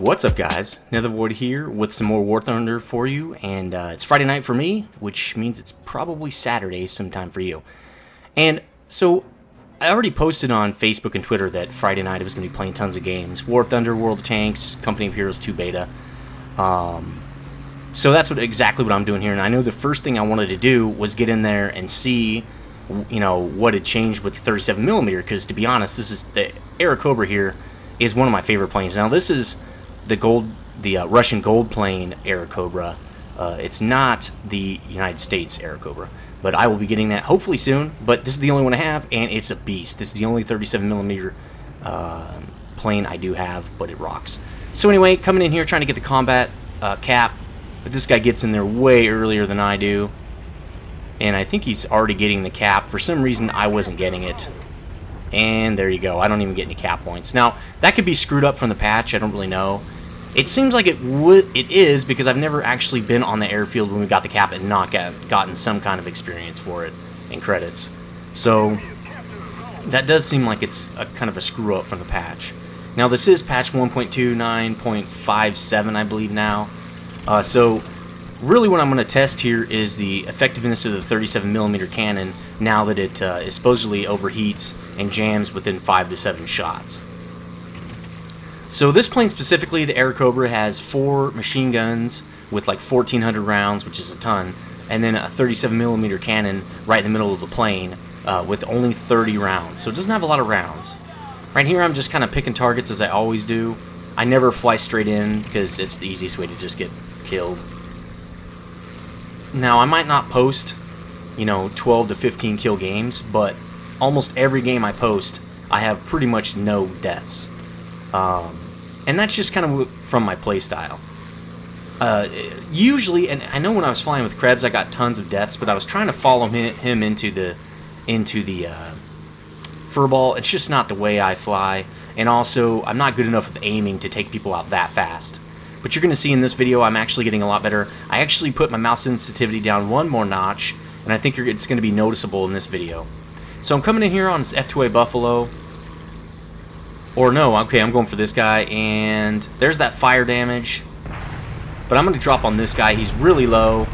What's up, guys? Nethervvoid here with some more War Thunder for you, and it's Friday night for me, which means it's probably Saturday sometime for you. And so I already posted on Facebook and Twitter that Friday night I was going to be playing tons of games. War Thunder, World of Tanks, Company of Heroes 2 Beta. So that's exactly what I'm doing here, and I know the first thing I wanted to do was get in there and see, you know, what had changed with the 37mm, because to be honest, this is the Airacobra here is one of my favorite planes. Now this is the Russian gold plane Airacobra. It's not the United States Airacobra, but I will be getting that hopefully soon. But this is the only one I have, and it's a beast. This is the only 37mm plane I do have, but it rocks. So anyway, coming in here trying to get the combat cap, but this guy gets in there way earlier than I do, and I think he's already getting the cap. For some reason, I wasn't getting it. And there you go. I don't even get any cap points. Now, that could be screwed up from the patch. I don't really know. It seems like it is, because I've never actually been on the airfield when we got the cap and not gotten some kind of experience for it and credits. So that does seem like it's a kind of a screw up from the patch. Now, this is patch 1.29.57, I believe now. So really what I'm going to test here is the effectiveness of the 37mm cannon now that it supposedly overheats and jams within 5 to 7 shots. So this plane specifically, the Airacobra, has 4 machine guns with like 1,400 rounds, which is a ton, and then a 37mm cannon right in the middle of the plane with only 30 rounds. So it doesn't have a lot of rounds. Right here I'm just kind of picking targets as I always do. I never fly straight in because it's the easiest way to just get killed. Now, I might not post, you know, 12 to 15 kill games, but almost every game I post, I have pretty much no deaths. And that's just kind of from my playstyle. Usually, and I know when I was flying with Krebs, I got tons of deaths, but I was trying to follow him into the furball. It's just not the way I fly, and also I'm not good enough with aiming to take people out that fast. But you're going to see in this video I'm actually getting a lot better. I actually put my mouse sensitivity down one more notch, and I think it's going to be noticeable in this video. So I'm coming in here on this F2A Buffalo. Or no, okay, I'm going for this guy, and there's that fire damage. But I'm going to drop on this guy. He's really low,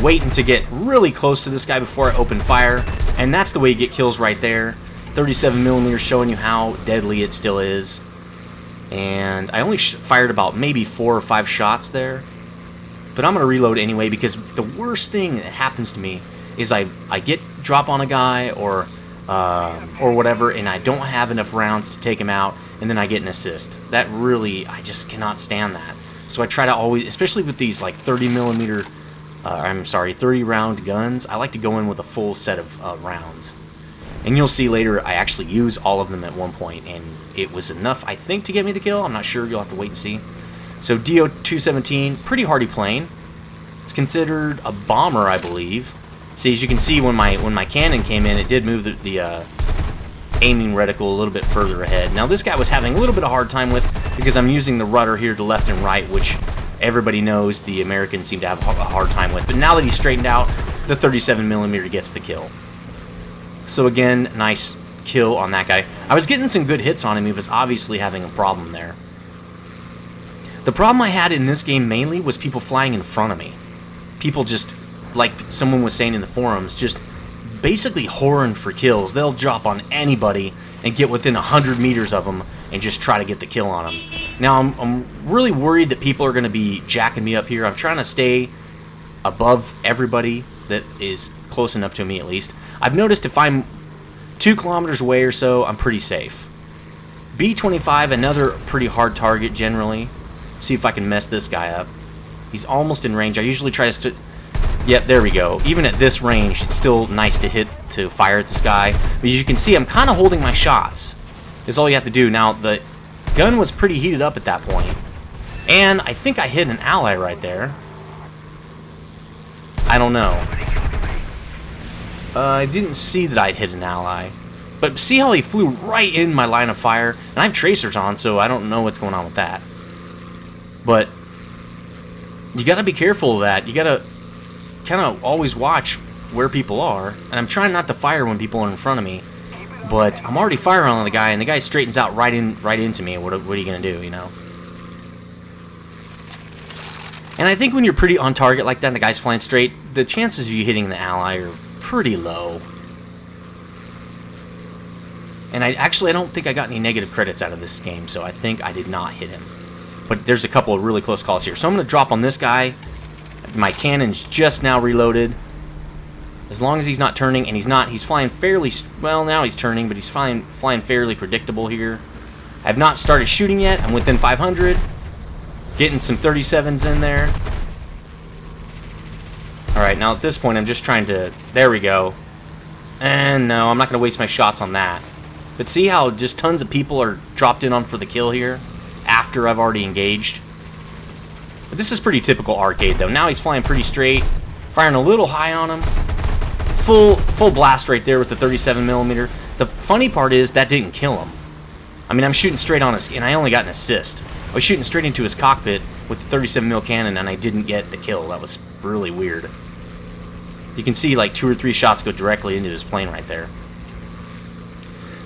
waiting to get really close to this guy before I open fire, and that's the way you get kills right there. 37mm showing you how deadly it still is. And I only fired about maybe 4 or 5 shots there. But I'm going to reload anyway, because the worst thing that happens to me is I drop on a guy or whatever, and I don't have enough rounds to take him out, and then I get an assist. That really, I just cannot stand that. So I try to always, especially with these like 30 round guns, I like to go in with a full set of rounds. And you'll see later I actually use all of them at one point, and it was enough, I think, to get me the kill. I'm not sure. You'll have to wait and see. So DO-217, pretty hardy plane. It's considered a bomber, I believe. See, as you can see, when my cannon came in, it did move the aiming reticle a little bit further ahead. Now, this guy was having a little bit of a hard time with, because I'm using the rudder here to left and right, which everybody knows the Americans seem to have a hard time with. But now that he's straightened out, the 37mm gets the kill. So again, nice kill on that guy. I was getting some good hits on him. He was obviously having a problem there. The problem I had in this game mainly was people flying in front of me. People just, like someone was saying in the forums, just basically whoring for kills. They'll drop on anybody and get within 100 meters of them and just try to get the kill on them. Now, I'm really worried that people are going to be jacking me up here. I'm trying to stay above everybody that is close enough to me, at least. I've noticed if I'm 2 kilometers away or so, I'm pretty safe. B-25, another pretty hard target generally. Let's see if I can mess this guy up. He's almost in range. I usually try to... Yep, there we go. Even at this range, it's still nice to fire at this guy. But as you can see, I'm kind of holding my shots. That's all you have to do. Now, the gun was pretty heated up at that point. And I think I hit an ally right there. I don't know. I didn't see that I'd hit an ally. But see how he flew right in my line of fire? And I have tracers on, so I don't know what's going on with that. But you gotta be careful of that. You gotta kind of always watch where people are. And I'm trying not to fire when people are in front of me. But I'm already firing on the guy, and the guy straightens out right into me. What are you gonna do, you know? And I think when you're pretty on target like that and the guy's flying straight, the chances of you hitting the ally are pretty low. And I don't think I got any negative credits out of this game, so I think I did not hit him. But there's a couple of really close calls here. So I'm going to drop on this guy. My cannon's just now reloaded. As long as he's not turning, and he's flying fairly, well, now he's turning, but he's flying fairly predictable here. I have not started shooting yet. I'm within 500. Getting some 37s in there. Alright, now at this point, I'm just trying to, there we go. And no, I'm not going to waste my shots on that. But see how just tons of people are dropped in on for the kill here after I've already engaged? But this is pretty typical arcade, though. Now he's flying pretty straight, firing a little high on him. Full blast right there with the 37mm. The funny part is that didn't kill him. I mean, I'm shooting straight on his, and I only got an assist. I was shooting straight into his cockpit with the 37mm cannon, and I didn't get the kill. That was really weird. You can see like 2 or 3 shots go directly into his plane right there.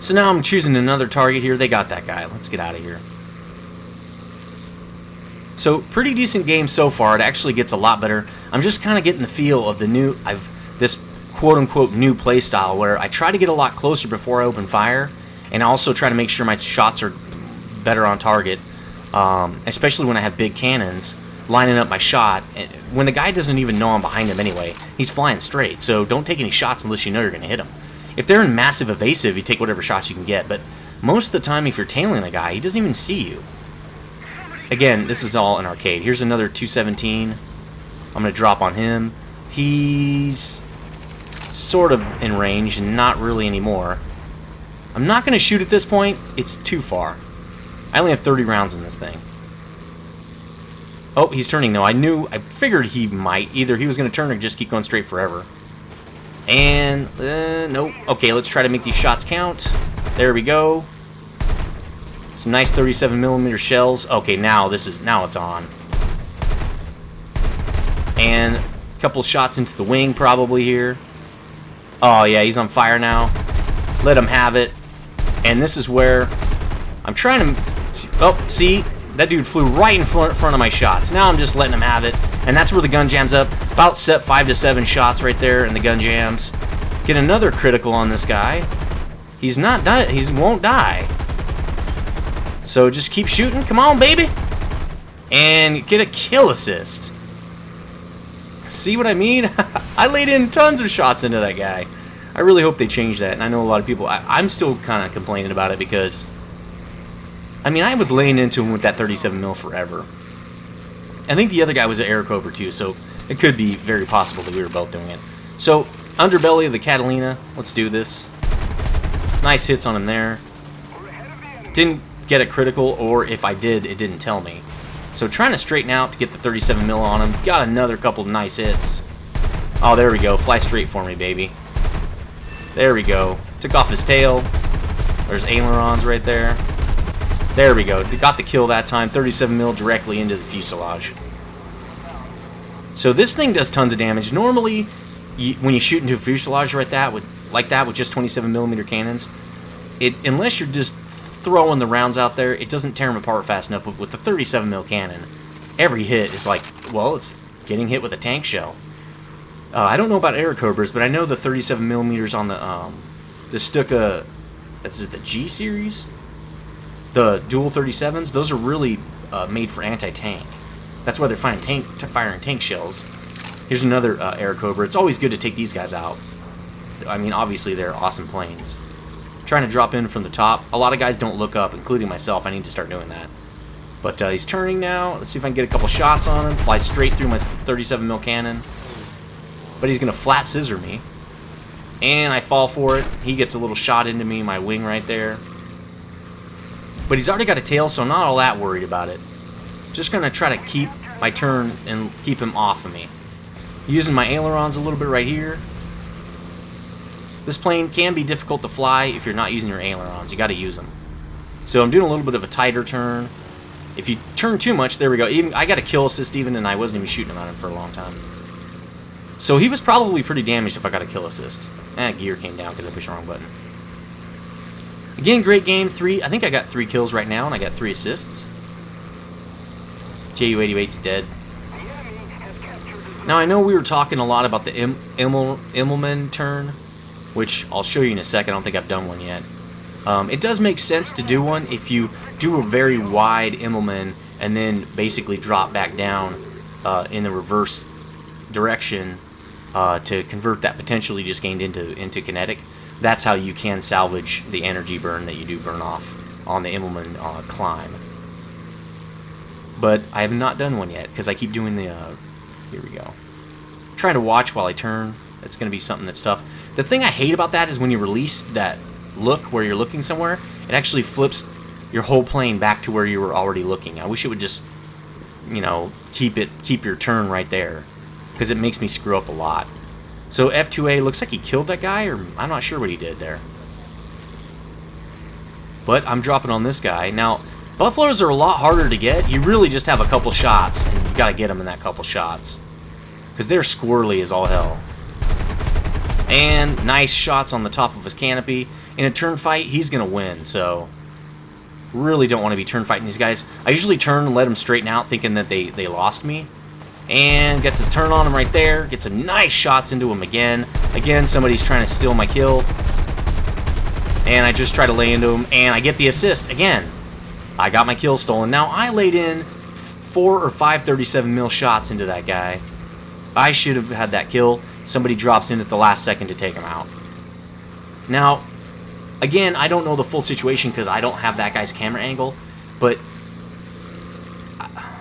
So now I'm choosing another target here. They got that guy. Let's get out of here. So pretty decent game so far. It actually gets a lot better. I'm just kind of getting the feel of the new, this quote-unquote new play style where I try to get a lot closer before I open fire, and I also try to make sure my shots are better on target, especially when I have big cannons lining up my shot. When the guy doesn't even know I'm behind him anyway, he's flying straight, so don't take any shots unless you know you're going to hit him. If they're in massive evasive, you take whatever shots you can get, but most of the time if you're tailing the guy, he doesn't even see you. Again, this is all an arcade. Here's another 217. I'm going to drop on him. He's sort of in range, and not really anymore. I'm not going to shoot at this point. It's too far. I only have 30 rounds in this thing. Oh, he's turning though. I figured he might. Either he was going to turn or just keep going straight forever. And, nope. Okay, let's try to make these shots count. There we go. Some nice 37mm shells. Okay, now it's on. And a couple shots into the wing probably here. Oh yeah, he's on fire now. Let him have it. And this is where I'm trying to... Oh, see? That dude flew right in front of my shots. Now I'm just letting him have it. And that's where the gun jams up. About 5 to 7 shots right there in the gun jams. Get another critical on this guy. He's not die. He won't die. So just keep shooting. Come on, baby. And get a kill assist. See what I mean? I laid in tons of shots into that guy. I really hope they change that. And I know a lot of people... I'm still kind of complaining about it because... I mean, I was laying into him with that 37mm forever. I think the other guy was an Air Cobra too, so it could be very possible that we were both doing it. So, underbelly of the Catalina. Let's do this. Nice hits on him there. Didn't get a critical, or if I did, it didn't tell me. So trying to straighten out to get the 37mm on him. Got another couple of nice hits. Oh, there we go. Fly straight for me, baby. There we go. Took off his tail. There's ailerons right there. There we go. Got the kill that time. 37mm directly into the fuselage. So this thing does tons of damage. Normally, when you shoot into a fuselage like that with just 27mm cannons, unless you're just throwing the rounds out there, it doesn't tear them apart fast enough. But with the 37mm cannon, every hit is like, well, it's getting hit with a tank shell. I don't know about Air Cobras, but I know the 37mm on the Stuka, that's the G series, the dual 37s. Those are really made for anti-tank. That's why they're firing tank shells. Here's another Air Cobra. It's always good to take these guys out. I mean, obviously they're awesome planes. Trying to drop in from the top. A lot of guys don't look up, including myself. I need to start doing that. But he's turning now. Let's see if I can get a couple shots on him. Fly straight through my 37mm cannon. But he's going to flat scissor me. And I fall for it. He gets a little shot into me, my wing right there. But he's already got a tail, so I'm not all that worried about it. Just going to try to keep my turn and keep him off of me. Using my ailerons a little bit right here. This plane can be difficult to fly if you're not using your ailerons. You got to use them. So I'm doing a little bit of a tighter turn. If you turn too much, there we go. Even I got a kill assist even, and I wasn't even shooting at him for a long time. So he was probably pretty damaged if I got a kill assist. Gear came down because I pushed the wrong button. Again, great game. I think I got 3 kills right now, and I got 3 assists. JU-88's dead. Now, I know we were talking a lot about the Immelman turn, which I'll show you in a second. I don't think I've done one yet. It does make sense to do one if you do a very wide Immelman and then basically drop back down in the reverse direction to convert that potential you just gained into kinetic. That's how you can salvage the energy burn that you do burn off on the Immelman climb. But I have not done one yet because I keep doing the... here we go. I'm trying to watch while I turn. That's going to be something that's tough. The thing I hate about that is when you release that look where you're looking somewhere, it actually flips your whole plane back to where you were already looking. I wish it would just, you know, keep your turn right there, because it makes me screw up a lot. So F2A looks like he killed that guy, or I'm not sure what he did there. But I'm dropping on this guy. Now, buffaloes are a lot harder to get. You really just have a couple shots, and you got to get them in that couple shots, because they're squirrely as all hell. And nice shots on the top of his canopy. In a turn fight, he's going to win, so really don't want to be turn fighting these guys. I usually turn and let them straighten out, thinking that they lost me. And gets a turn on him right there. Get some nice shots into him again. Again, somebody's trying to steal my kill. And I just try to lay into him, and I get the assist again. I got my kill stolen. Now, I laid in 4 or 5 37 mil shots into that guy. I should have had that kill. Somebody drops in at the last second to take him out. Now, again, I don't know the full situation because I don't have that guy's camera angle, but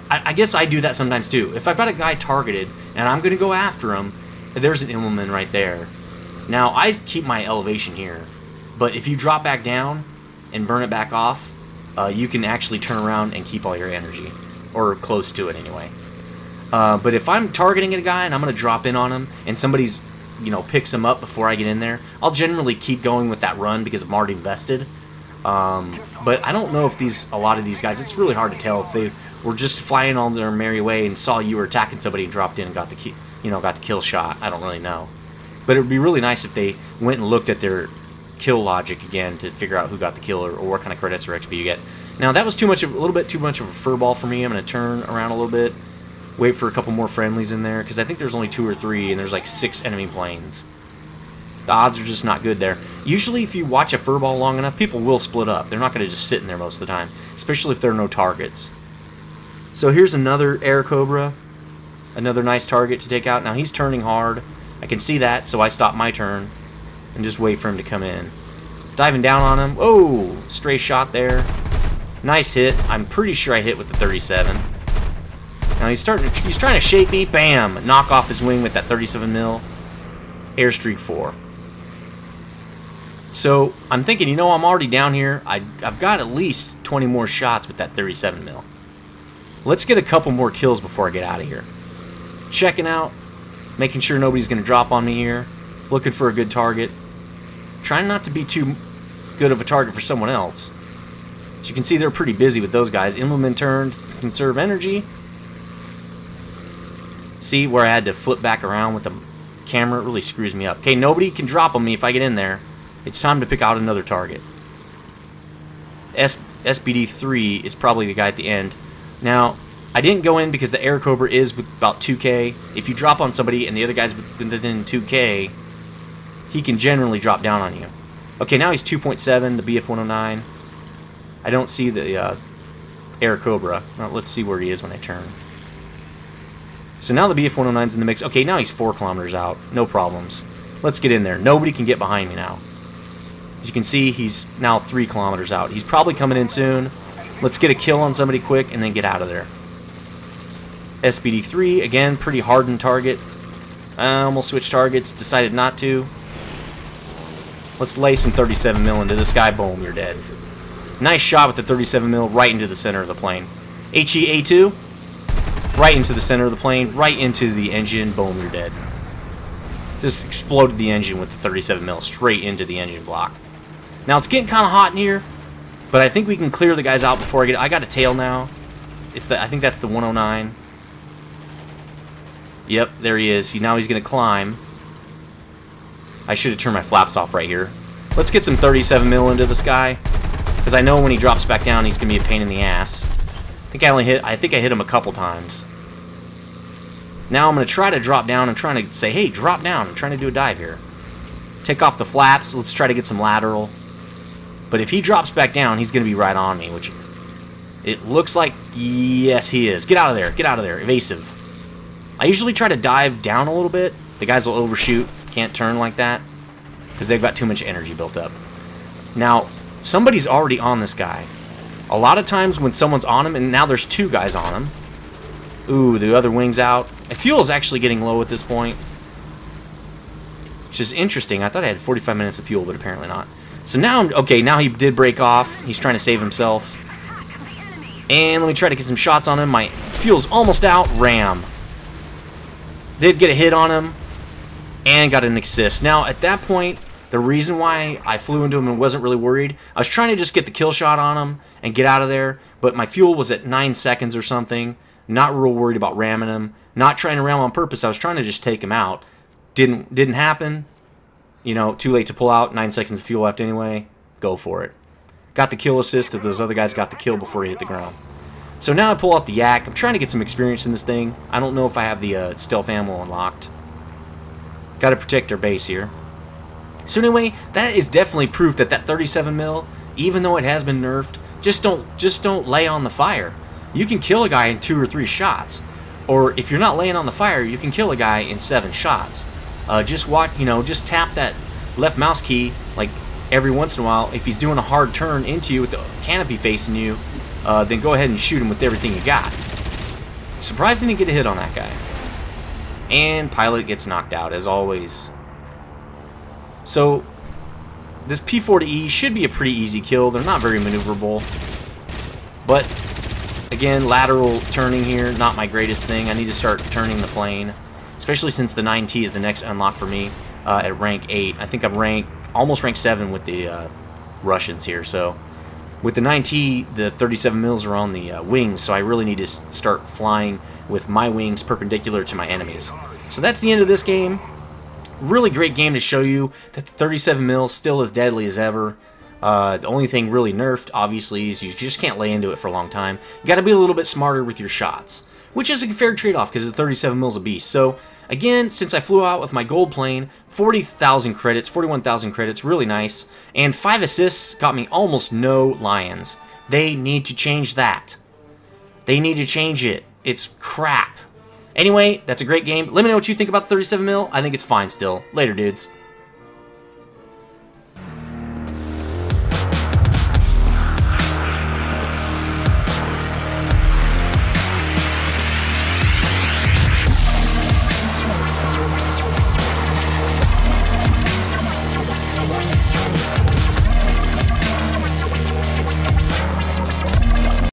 I guess I do that sometimes too. If I've got a guy targeted and I'm going to go after him, there's an Immelman right there. Now, I keep my elevation here, but if you drop back down and burn it back off, you can actually turn around and keep all your energy, or close to it anyway. But if I'm targeting a guy and I'm going to drop in on him and somebody's, you know, picks him up before I get in there, I'll generally keep going with that run because I'm already invested. But I don't know if a lot of these guys, it's really hard to tell if they were just flying on their merry way and saw you were attacking somebody and dropped in and got the kill shot. I don't really know. But it would be really nice if they went and looked at their kill logic again to figure out who got the kill or what kind of credits or XP you get. Now, that was a little bit too much of a furball for me. I'm going to turn around a little bit, wait for a couple more friendlies in there, because I think there's only 2 or 3, and there's like 6 enemy planes. The odds are just not good there. Usually, if you watch a furball long enough, people will split up. They're not going to just sit in there most of the time, especially if there are no targets. So here's another Air Cobra, another nice target to take out. Now, he's turning hard. I can see that, so I stop my turn and just wait for him to come in. Diving down on him. Oh, stray shot there. Nice hit. I'm pretty sure I hit with the 37. Now he's trying to shake me. Bam! Knock off his wing with that 37 mil. Airstreak 4. So I'm thinking, you know, I'm already down here. I've got at least 20 more shots with that 37 mil. Let's get a couple more kills before I get out of here. Checking out, making sure nobody's going to drop on me here. Looking for a good target. Trying not to be too good of a target for someone else. As you can see, they're pretty busy with those guys. Immelman turned, conserve energy. See where I had to flip back around with the camera? It really screws me up. Okay, nobody can drop on me if I get in there. It's time to pick out another target. SBD3 is probably the guy at the end. Now, I didn't go in because the Air Cobra is with about 2K. If you drop on somebody and the other guy's within 2K, he can generally drop down on you. Okay, now he's 2.7, the BF-109. I don't see the Air Cobra. Well, let's see where he is when I turn. So now the BF-109's in the mix. Okay, now he's 4 kilometers out. No problems. Let's get in there. Nobody can get behind me now. As you can see, he's now 3 kilometers out. He's probably coming in soon. Let's get a kill on somebody quick and then get out of there. SBD3, again, pretty hardened target. I almost switched targets, decided not to. Let's lay some 37 mil into this guy. Boom, you're dead. Nice shot with the 37 mil right into the center of the plane. HE-A2, right into the center of the plane, right into the engine. Boom, you're dead. Just exploded the engine with the 37 mil straight into the engine block. Now it's getting kind of hot in here, but I think we can clear the guys out before I got a tail now. I think that's the 109. Yep, there he is. Now he's going to climb. I should have turned my flaps off right here. Let's get some 37 mil into this guy, because I know when he drops back down, he's going to be a pain in the ass. I think I hit him a couple times. Now I'm going to try to drop down. I'm trying to say, hey, drop down. I'm trying to do a dive here. Take off the flaps. Let's try to get some lateral. But if he drops back down, he's going to be right on me, which it looks like, yes, he is. Get out of there. Get out of there. Evasive. I usually try to dive down a little bit. The guys will overshoot. Can't turn like that because they've got too much energy built up. Now, somebody's already on this guy. A lot of times when someone's on him, and now there's 2 guys on him. Ooh, the other wing's out. My fuel is actually getting low at this point, which is interesting. I thought I had 45 minutes of fuel, but apparently not. So now, okay, now he did break off. He's trying to save himself. And let me try to get some shots on him. My fuel's almost out. Ram. Did get a hit on him and got an assist. Now, at that point, the reason why I flew into him and wasn't really worried, I was trying to just get the kill shot on him and get out of there, but my fuel was at 9 seconds or something. Not real worried about ramming him. Not trying to ram on purpose. I was trying to just take him out. Didn't happen. You know, too late to pull out. 9 seconds of fuel left anyway. Go for it. Got the kill assist if those other guys got the kill before he hit the ground. So now I pull out the yak. I'm trying to get some experience in this thing. I don't know if I have the stealth ammo unlocked. Got to protect our base here. So anyway, that is definitely proof that that 37 mil, even though it has been nerfed, just don't lay on the fire. You can kill a guy in 2 or 3 shots, or if you're not laying on the fire, you can kill a guy in 7 shots. Just watch, just tap that left mouse key like every once in a while. If he's doing a hard turn into you with the canopy facing you, then go ahead and shoot him with everything you got. Surprised I didn't get a hit on that guy. And pilot gets knocked out as always. So this P-40E should be a pretty easy kill. They're not very maneuverable, but again, lateral turning here, not my greatest thing. I need to start turning the plane, especially since the 9T is the next unlock for me at rank 8. I think I'm almost rank 7 with the Russians here. So with the 9T, the 37 mils are on the wings, so I really need to start flying with my wings perpendicular to my enemies. So that's the end of this game. Really great game to show you that the 37 mil still as deadly as ever. The only thing really nerfed, obviously, is you just can't lay into it for a long time. You got to be a little bit smarter with your shots, which is a fair trade-off because the 37 mil is a beast. So again, since I flew out with my gold plane, 40,000 credits, 41,000 credits, really nice, and 5 assists got me almost no lions. They need to change that. They need to change it. It's crap. Anyway, that's a great game. Let me know what you think about the 37 mil. I think it's fine still. Later, dudes.